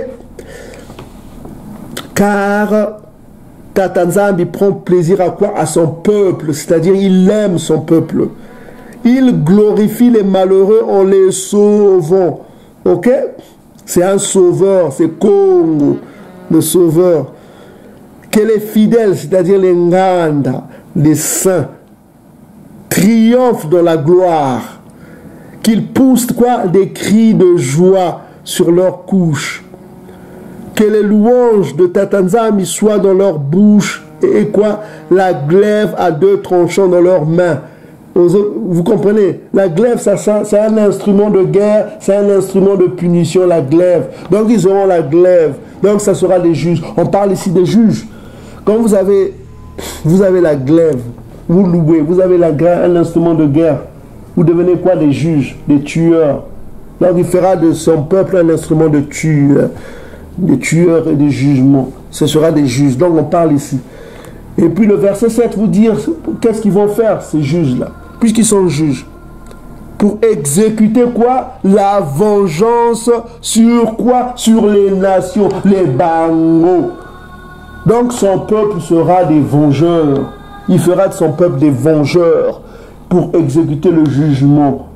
Car Tatanzambi prend plaisir à quoi? À son peuple, c'est-à-dire il aime son peuple. Il glorifie les malheureux en les sauvant. Ok? C'est un sauveur, c'est Congo, le sauveur. Que les fidèles, c'est-à-dire les Nganda, les saints, triomphent dans la gloire. Qu'ils poussent quoi? Des cris de joie sur leur couche. Que les louanges de Tatanzambi soient dans leur bouche et quoi? La glaive à deux tranchants dans leurs mains. Vous comprenez? La glaive, c'est un instrument de guerre, c'est un instrument de punition, la glaive. Donc ils auront la glaive. Donc ça sera des juges. On parle ici des juges. Quand vous avez la glaive, vous louez, vous avez un instrument de guerre. Vous devenez quoi? Des juges, des tueurs. Donc il fera de son peuple un instrument de tueur. Des tueurs et des jugements. Ce sera des juges. Donc on parle ici. Et puis le verset 7 vous dit qu'est-ce qu'ils vont faire ces juges-là, puisqu'ils sont juges. Pour exécuter quoi? La vengeance sur quoi? Sur les nations, les bangos. Donc son peuple sera des vengeurs. Il fera de son peuple des vengeurs pour exécuter le jugement.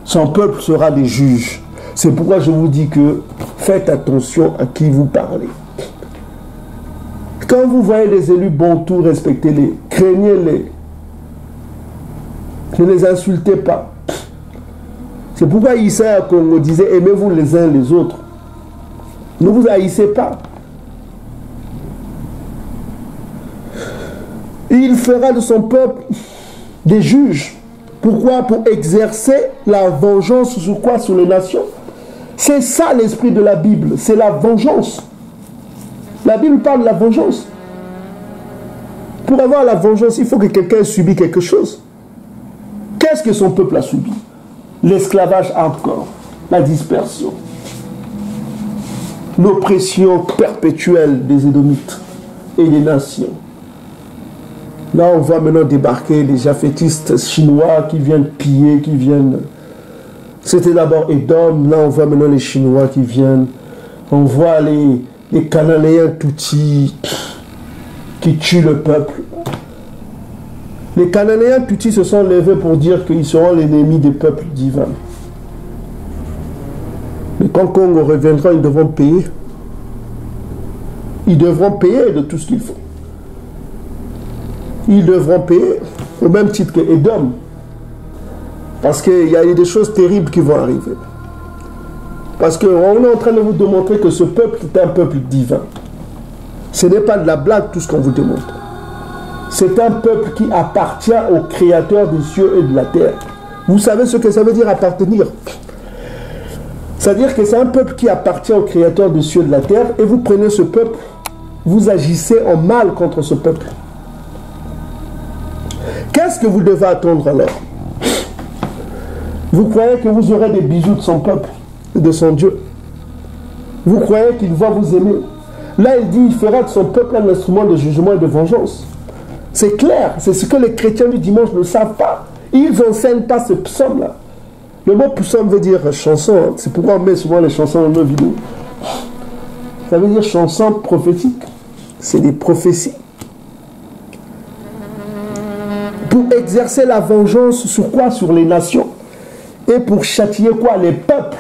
Son peuple sera des juges. C'est pourquoi je vous dis que faites attention à qui vous parlez. Quand vous voyez des élus bantous, respectez-les, craignez-les. Ne les insultez pas. C'est pourquoi Issa Congo disait aimez-vous les uns les autres. Ne vous haïssez pas. Il fera de son peuple des juges. Pourquoi? Pour exercer la vengeance sur quoi? Sur les nations. C'est ça l'esprit de la Bible, c'est la vengeance. La Bible parle de la vengeance. Pour avoir la vengeance, il faut que quelqu'un subit quelque chose. Qu'est-ce que son peuple a subi? L'esclavage hardcore, la dispersion, l'oppression perpétuelle des Édomites et des nations. Là, on voit maintenant débarquer les japhétistes chinois qui viennent piller, qui viennent... C'était d'abord Édom, là on voit maintenant les Chinois qui viennent. On voit les Cananéens Tutsis qui tuent le peuple. Les Cananéens Tutsis se sont levés pour dire qu'ils seront l'ennemi des peuples divins. Mais quand Congo reviendra, ils devront payer. Ils devront payer de tout ce qu'il faut. Ils devront payer au même titre que Édom. Parce qu'il y a des choses terribles qui vont arriver. Parce qu'on est en train de vous démontrer que ce peuple est un peuple divin. Ce n'est pas de la blague tout ce qu'on vous démontre. C'est un peuple qui appartient au Créateur des cieux et de la terre. Vous savez ce que ça veut dire appartenir? C'est-à-dire que c'est un peuple qui appartient au Créateur des cieux et de la terre, et vous prenez ce peuple, vous agissez en mal contre ce peuple. Qu'est-ce que vous devez attendre alors? Vous croyez que vous aurez des bijoux de son peuple, de son Dieu? Vous croyez qu'il va vous aimer? Là, il dit, il fera de son peuple un instrument de jugement et de vengeance. C'est clair, c'est ce que les chrétiens du dimanche ne savent pas. Ils n'enseignent pas ce psaume-là. Le mot psaume veut dire chanson, hein. C'est pourquoi on met souvent les chansons dans nos vidéos. Ça veut dire chanson prophétique. C'est des prophéties. Pour exercer la vengeance sur quoi? Sur les nations. Et pour châtier quoi? Les peuples.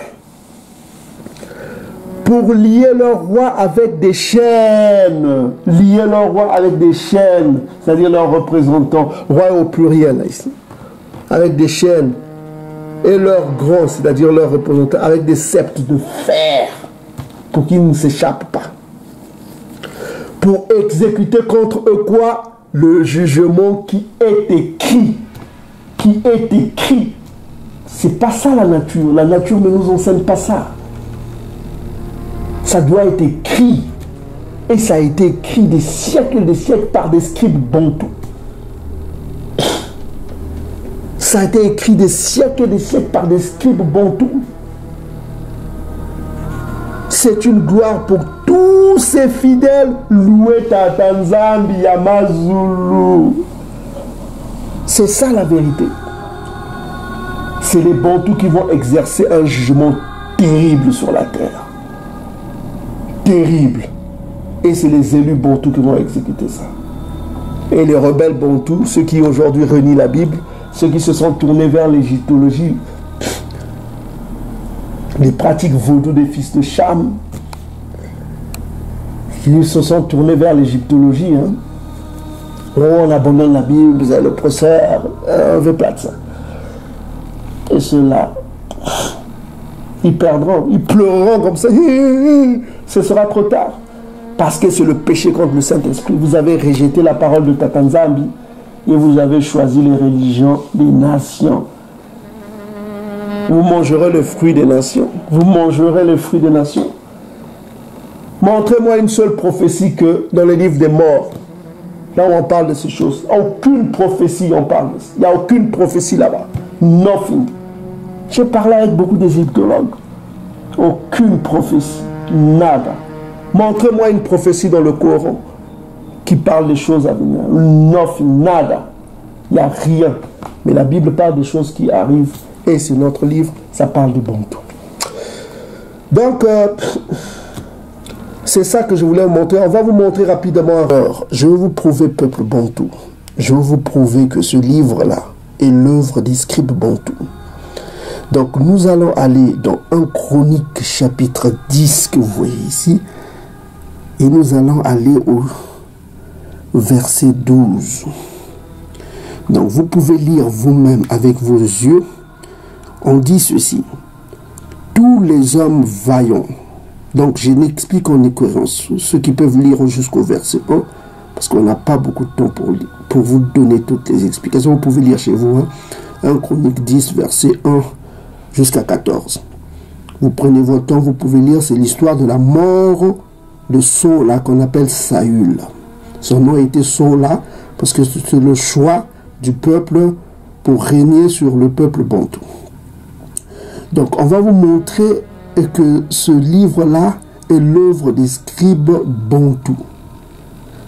Pour lier leur roi avec des chaînes. Lier leur roi avec des chaînes. C'est-à-dire leurs représentants. Roi au pluriel, là, ici. Avec des chaînes. Et leurs grands, c'est-à-dire leurs représentants, avec des sceptres de fer. Pour qu'ils ne s'échappent pas. Pour exécuter contre eux quoi? Le jugement qui est écrit. Qui est écrit. C'est pas ça la nature. La nature ne nous enseigne pas ça. Ça doit être écrit. Et ça a été écrit des siècles par des scribes bantous. Ça a été écrit des siècles par des scribes bantous. C'est une gloire pour tous ces fidèles. Loué Tata Nzambi Yamazulu. C'est ça la vérité. C'est les bantous qui vont exercer un jugement terrible sur la terre. Terrible. Et c'est les élus bantous qui vont exécuter ça. Et les rebelles bantous, ceux qui aujourd'hui renient la Bible, ceux qui se sont tournés vers l'égyptologie, les pratiques vaudou des fils de Cham, qui se sont tournés vers l'égyptologie. Hein. Oh, on abandonne la Bible, vous avez l'oppresseur, on ne veut pas de ça. Et ceux-là, ils perdront, ils pleureront comme ça. Ce sera trop tard. Parce que c'est le péché contre le Saint-Esprit. Vous avez rejeté la parole de Tata Nzambi et vous avez choisi les religions des nations. Vous mangerez le fruit des nations. Vous mangerez le fruit des nations. Montrez-moi une seule prophétie que dans le livre des morts, là où on parle de ces choses. Aucune prophétie on parle. Il n'y a aucune prophétie là-bas. Nothing. J'ai parlé avec beaucoup d'égyptologues. Aucune prophétie. Nada. Montrez-moi une prophétie dans le Coran qui parle des choses à venir. Nothing. Nada. Il n'y a rien. Mais la Bible parle des choses qui arrivent. Et c'est notre livre. Ça parle du Bantou. Donc, c'est ça que je voulais vous montrer. On va vous montrer rapidement. Alors, je vais vous prouver, peuple Bantou. Je vais vous prouver que ce livre-là est l'œuvre des scribes Bantou. Donc, nous allons aller dans 1 Chronique chapitre 10 que vous voyez ici. Et nous allons aller au verset 12. Donc, vous pouvez lire vous-même avec vos yeux. On dit ceci. Tous les hommes vaillants. Donc, je n'explique en écohérence. Ceux qui peuvent lire jusqu'au verset 1, parce qu'on n'a pas beaucoup de temps pour vous donner toutes les explications. Vous pouvez lire chez vous. Hein. 1 Chronique 10, verset 1 jusqu'à 14. Vous prenez votre temps, vous pouvez lire. C'est l'histoire de la mort de Saul, qu'on appelle Saül. Son nom a été Saul, parce que c'est le choix du peuple pour régner sur le peuple bantou. Donc, on va vous montrer que ce livre-là est l'œuvre des scribes bantous.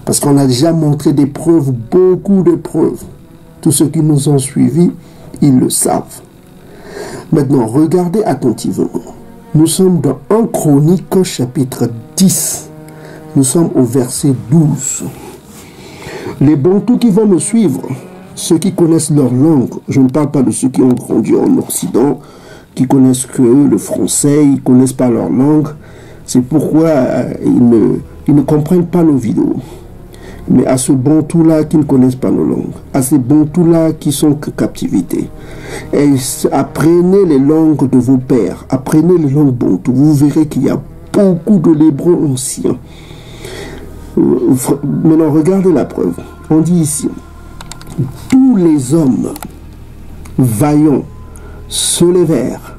Parce qu'on a déjà montré des preuves, beaucoup de preuves. Tous ceux qui nous ont suivis, ils le savent. Maintenant, regardez attentivement. Nous sommes dans 1 Chronique chapitre 10. Nous sommes au verset 12. Les bantous qui vont me suivre, ceux qui connaissent leur langue, je ne parle pas de ceux qui ont grandi en Occident, qui connaissent que le français, ils ne connaissent pas leur langue. C'est pourquoi ils ne comprennent pas nos vidéos. Mais à ce Bantou-là qui ne connaissent pas nos langues, à ces Bantous-là qui sont en captivité, et apprenez les langues de vos pères, apprenez les langues Bantou. Vous verrez qu'il y a beaucoup de lébrons anciens. Maintenant, regardez la preuve. On dit ici, tous les hommes vaillants se levèrent,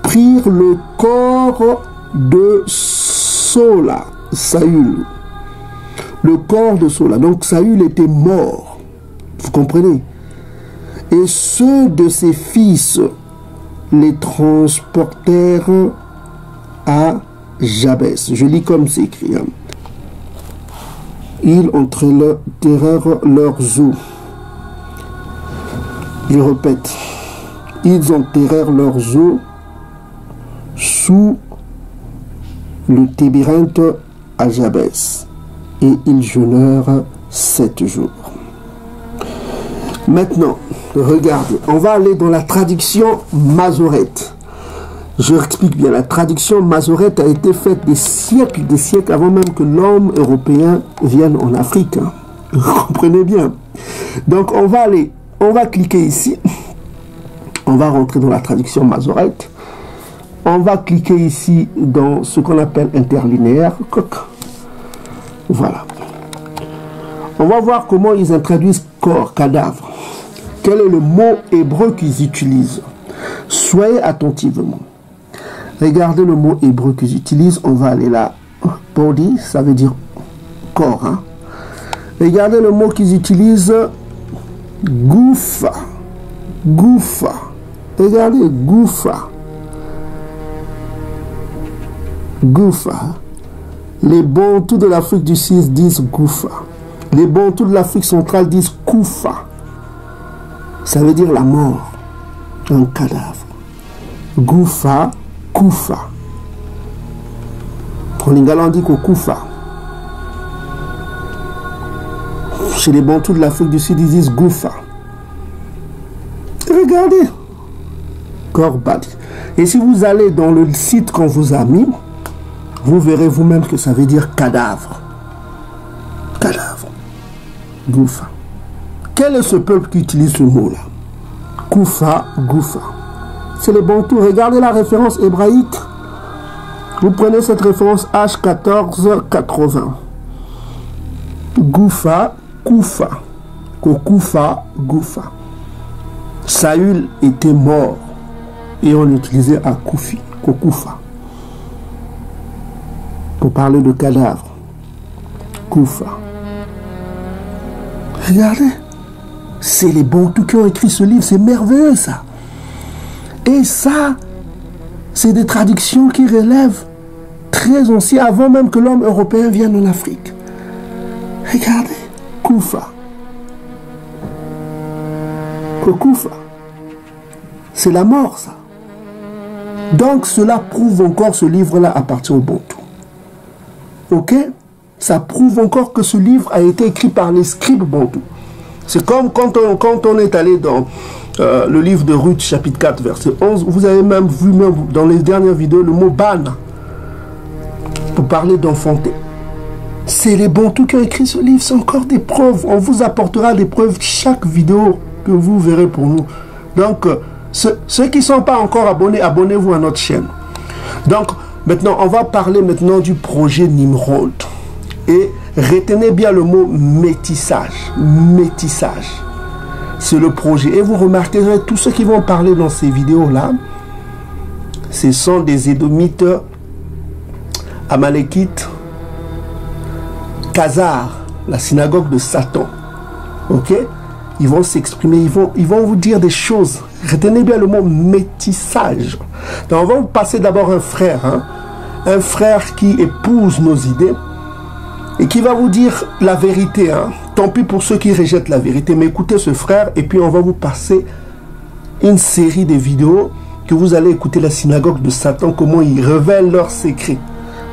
prirent le corps de Saula, Saül. Le corps de Saula. Donc Saül était mort. Vous comprenez? Et ceux de ses fils les transportèrent à Jabès. Je lis comme c'est écrit. Hein. Ils enterrèrent leurs os. Je répète. Ils enterrèrent leurs os sous le tébyrinthe à Jabès. Et ils jeûnèrent 7 jours. Maintenant, regardez, on va aller dans la traduction masorète. Je explique bien, la traduction masorète a été faite des siècles avant même que l'homme européen vienne en Afrique. Hein. Vous comprenez bien. Donc on va aller, on va cliquer ici. On va rentrer dans la traduction masorète. On va cliquer ici dans ce qu'on appelle interlinéaire. Voilà. On va voir comment ils introduisent corps, cadavre. Quel est le mot hébreu qu'ils utilisent? Soyez attentivement. Regardez le mot hébreu qu'ils utilisent. On va aller là. Body, ça veut dire corps. Hein? Regardez le mot qu'ils utilisent. Goufa. Goufa. Regardez, goufa. Goufa. Les Bantous de l'Afrique du Sud disent Goufa. Les Bantous de l'Afrique centrale disent Koufa. Ça veut dire la mort. Un cadavre. Goufa, Koufa. En lingala, on dit Koufa. Chez les Bantous de l'Afrique du Sud, ils disent Goufa. Regardez. Korbad. Et si vous allez dans le site qu'on vous a mis, vous verrez vous-même que ça veut dire cadavre. Cadavre. Goufa. Quel est ce peuple qui utilise ce mot-là? Koufa, Goufa. C'est les Bantous. Regardez la référence hébraïque. Vous prenez cette référence H1480. Goufa, Koufa. Kokoufa, Goufa. Saül était mort. Et on l'utilisait à Koufi, Kokoufa. Pour parler de cadavre. Koufa. Regardez. C'est les Bantous qui ont écrit ce livre. C'est merveilleux, ça. Et ça, c'est des traductions qui relèvent très anciennes, avant même que l'homme européen vienne en Afrique. Regardez. Koufa. Kokoufa. C'est la mort, ça. Donc, cela prouve encore ce livre-là appartient au Bantou. Ok? Ça prouve encore que ce livre a été écrit par les scribes Bantous. C'est comme quand on est allé dans le livre de Ruth, chapitre 4, verset 11. Vous avez même vu dans les dernières vidéos le mot « ban » pour parler d'enfanter. C'est les Bantous qui ont écrit ce livre. C'est encore des preuves. On vous apportera des preuves chaque vidéo que vous verrez pour nous. Donc, ceux qui ne sont pas encore abonnés, abonnez-vous à notre chaîne. Donc, maintenant, on va parler maintenant du projet Nimrod. Et retenez bien le mot métissage. Métissage. C'est le projet. Et vous remarquerez, tous ceux qui vont parler dans ces vidéos-là, ce sont des Édomites, Amalékites, Khazars, la synagogue de Satan. Ok? Ils vont s'exprimer, ils vont vous dire des choses. Retenez bien le mot métissage. Donc on va vous passer d'abord un frère. Hein? Un frère qui épouse nos idées. Et qui va vous dire la vérité. Hein? Tant pis pour ceux qui rejettent la vérité. Mais écoutez ce frère. Et puis on va vous passer une série de vidéos que vous allez écouter la synagogue de Satan. Comment ils révèlent leurs secrets.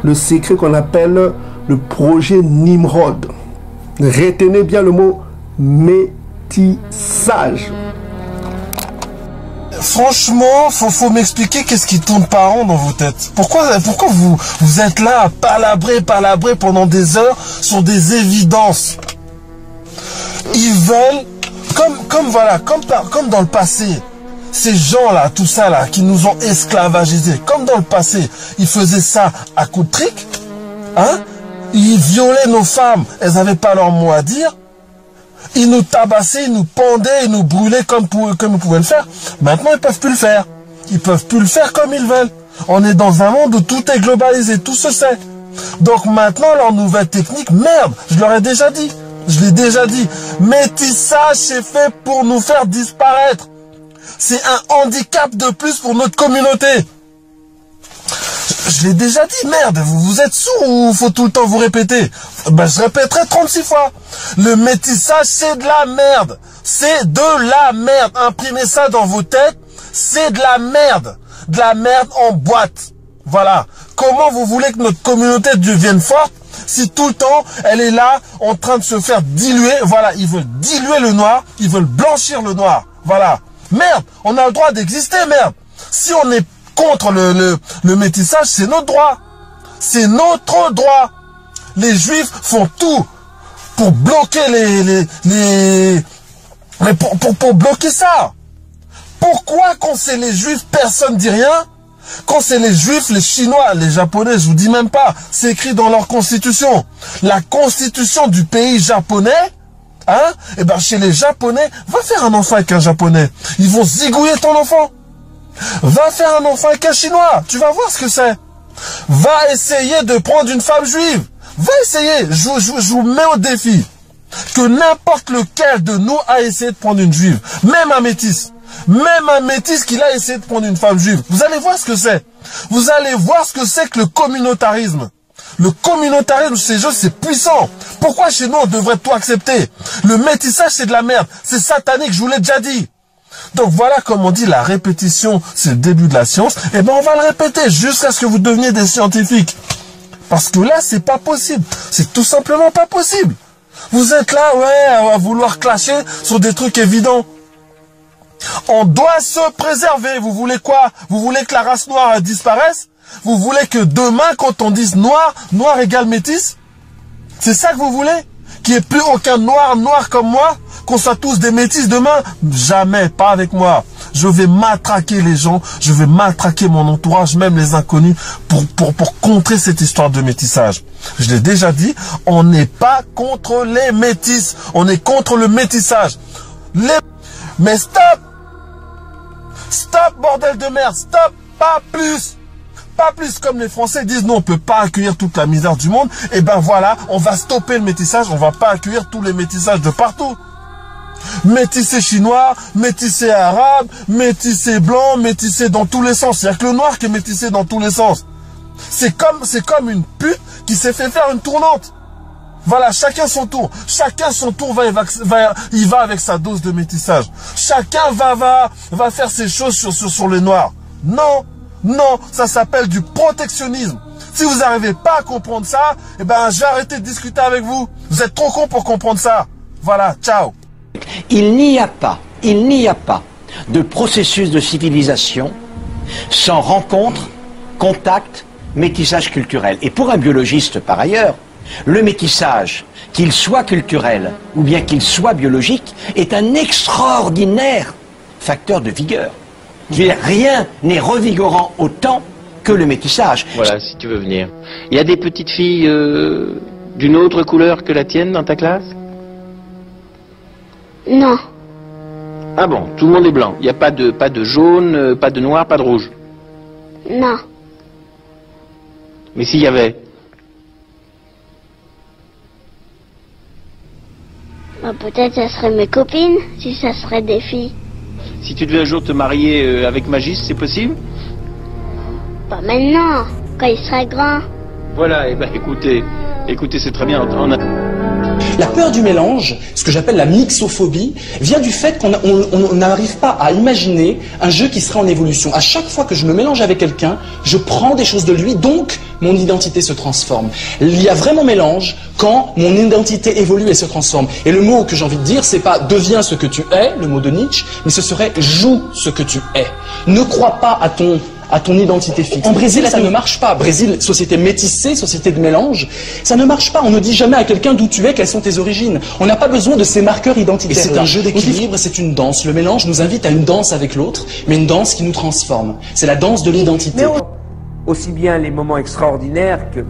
Le secret qu'on appelle le projet Nimrod. Retenez bien le mot métissage. Franchement, faut m'expliquer qu'est-ce qui tourne pas rond dans vos têtes. Pourquoi vous êtes là à palabrer pendant des heures sur des évidences? ils veulent, comme dans le passé, ces gens-là, tout ça là, qui nous ont esclavagisés, comme dans le passé, ils faisaient ça à coups de trick, hein? Ils violaient nos femmes, elles n'avaient pas leur mot à dire. Ils nous tabassaient, ils nous pendaient, ils nous brûlaient comme ils pouvaient le faire. Maintenant, ils peuvent plus le faire. Ils peuvent plus le faire comme ils veulent. On est dans un monde où tout est globalisé, tout se sait. Donc maintenant, leur nouvelle technique, merde, je leur ai déjà dit. Je l'ai déjà dit. Métissage, c'est fait pour nous faire disparaître. C'est un handicap de plus pour notre communauté. Je l'ai déjà dit, merde, vous êtes sourds ou faut tout le temps vous répéter? Ben, je répéterai 36 fois. Le métissage, c'est de la merde. C'est de la merde. Imprimez ça dans vos têtes. C'est de la merde. De la merde en boîte. Voilà. Comment vous voulez que notre communauté devienne forte si tout le temps, elle est là en train de se faire diluer? Voilà, ils veulent diluer le noir. Ils veulent blanchir le noir. Voilà. Merde, on a le droit d'exister, merde. Si on est contre le métissage, c'est notre droit. C'est notre droit. Les juifs font tout pour bloquer pour bloquer ça. Pourquoi quand c'est les juifs, personne ne dit rien? Quand c'est les juifs, les chinois, les japonais, je vous dis même pas, c'est écrit dans leur constitution. La constitution du pays japonais, hein? Eh ben, chez les japonais, va faire un enfant avec un japonais. Ils vont zigouiller ton enfant. Va faire un enfant avec un chinois. Tu vas voir ce que c'est. Va essayer de prendre une femme juive. Va essayer. Je vous mets au défi. Que n'importe lequel de nous a essayé de prendre une juive. Même un métis. Même un métis qui a essayé de prendre une femme juive. Vous allez voir ce que c'est. Vous allez voir ce que c'est que le communautarisme. Le communautarisme chez eux, c'est puissant. Pourquoi chez nous, on devrait tout accepter? Le métissage, c'est de la merde. C'est satanique, je vous l'ai déjà dit. Donc voilà, comme on dit, la répétition, c'est le début de la science. Et ben on va le répéter jusqu'à ce que vous deveniez des scientifiques. Parce que là, c'est pas possible. C'est tout simplement pas possible. Vous êtes là, ouais, à vouloir clasher sur des trucs évidents. On doit se préserver. Vous voulez quoi? Vous voulez que la race noire disparaisse? Vous voulez que demain, quand on dise noir, noir égale métis? C'est ça que vous voulez? Qu'il n'y ait plus aucun noir comme moi? Qu'on soit tous des métis demain? Jamais, pas avec moi. Je vais matraquer les gens, je vais matraquer mon entourage, même les inconnus, pour contrer cette histoire de métissage. Je l'ai déjà dit, on n'est pas contre les métis, on est contre le métissage. Mais stop! Stop, bordel de merde, stop, pas plus! Pas plus, comme les Français disent, non, on peut pas accueillir toute la misère du monde. Et ben voilà, on va stopper le métissage, on va pas accueillir tous les métissages de partout. Métissé chinois, métissé arabe, métissé blanc, métissé dans tous les sens. C'est-à-dire que le noir qui est métissé dans tous les sens. C'est comme une pute qui s'est fait faire une tournante. Voilà, chacun son tour. Chacun son tour il va avec sa dose de métissage. Chacun va faire ses choses sur les noirs. Non. Non, ça s'appelle du protectionnisme. Si vous n'arrivez pas à comprendre ça, eh ben, j'ai arrêté de discuter avec vous. Vous êtes trop cons pour comprendre ça. Voilà, ciao. Il n'y a pas de processus de civilisation sans rencontre, contact, métissage culturel. Et pour un biologiste, par ailleurs, le métissage, qu'il soit culturel ou bien qu'il soit biologique, est un extraordinaire facteur de vigueur. Je veux dire, rien n'est revigorant autant que le métissage. Voilà, si tu veux venir. Il y a des petites filles d'une autre couleur que la tienne dans ta classe? Non. Ah bon, tout le monde est blanc. Il n'y a pas de jaune, pas de noir, pas de rouge? Non. Mais s'il y avait? Bah, peut-être ça serait mes copines, si ça serait des filles. Si tu devais un jour te marier avec Magis, c'est possible? Pas maintenant, quand il serait grand. Voilà, et ben écoutez, c'est très bien. La peur du mélange, ce que j'appelle la mixophobie, vient du fait qu'on n'arrive pas à imaginer un jeu qui serait en évolution. À chaque fois que je me mélange avec quelqu'un, je prends des choses de lui, donc mon identité se transforme. Il y a vraiment mélange quand mon identité évolue et se transforme. Et le mot que j'ai envie de dire, c'est pas deviens ce que tu es, le mot de Nietzsche, mais ce serait joue ce que tu es. Ne crois pas à ton identité fixe. En Brésil, ça ne marche pas. Brésil, société métissée, société de mélange, ça ne marche pas. On ne dit jamais à quelqu'un d'où tu es, quelles sont tes origines. On n'a pas besoin de ces marqueurs identitaires. Et c'est un jeu d'équilibre, c'est une danse. Le mélange nous invite à une danse avec l'autre, mais une danse qui nous transforme. C'est la danse de l'identité. Aussi bien les moments extraordinaires que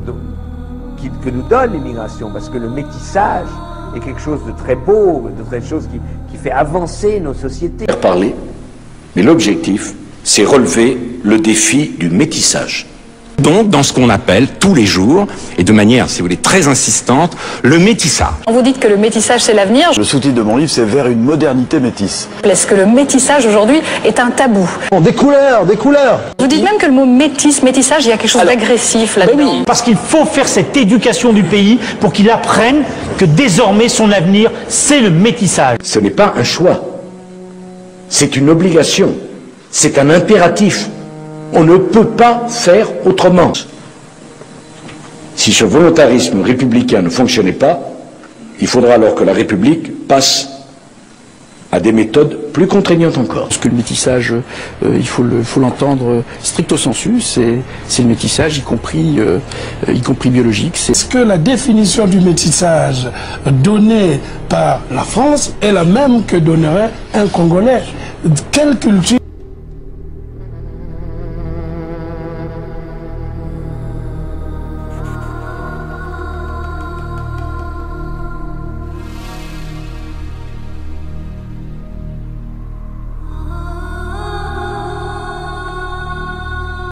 nous donne l'immigration, parce que le métissage est quelque chose de très beau, de quelque chose qui fait avancer nos sociétés. Parler, mais l'objectif, c'est relever le défi du métissage. Donc, dans ce qu'on appelle tous les jours, et de manière, si vous voulez, très insistante, le métissage. Vous dites que le métissage, c'est l'avenir. Le sous-titre de mon livre, c'est Vers une modernité métisse. Est-ce que le métissage, aujourd'hui, est un tabou? Des couleurs, des couleurs. Vous dites même que le mot métissage, il y a quelque chose d'agressif là-dedans. Oui, parce qu'il faut faire cette éducation du pays pour qu'il apprenne que désormais, son avenir, c'est le métissage. Ce n'est pas un choix. C'est une obligation. C'est un impératif. On ne peut pas faire autrement. Si ce volontarisme républicain ne fonctionnait pas, il faudra alors que la République passe à des méthodes plus contraignantes encore. Parce que le métissage, il faut l'entendre stricto sensu, c'est le métissage, y compris biologique. Est-ce que la définition du métissage donnée par la France est la même que donnerait un Congolais? Quelle culture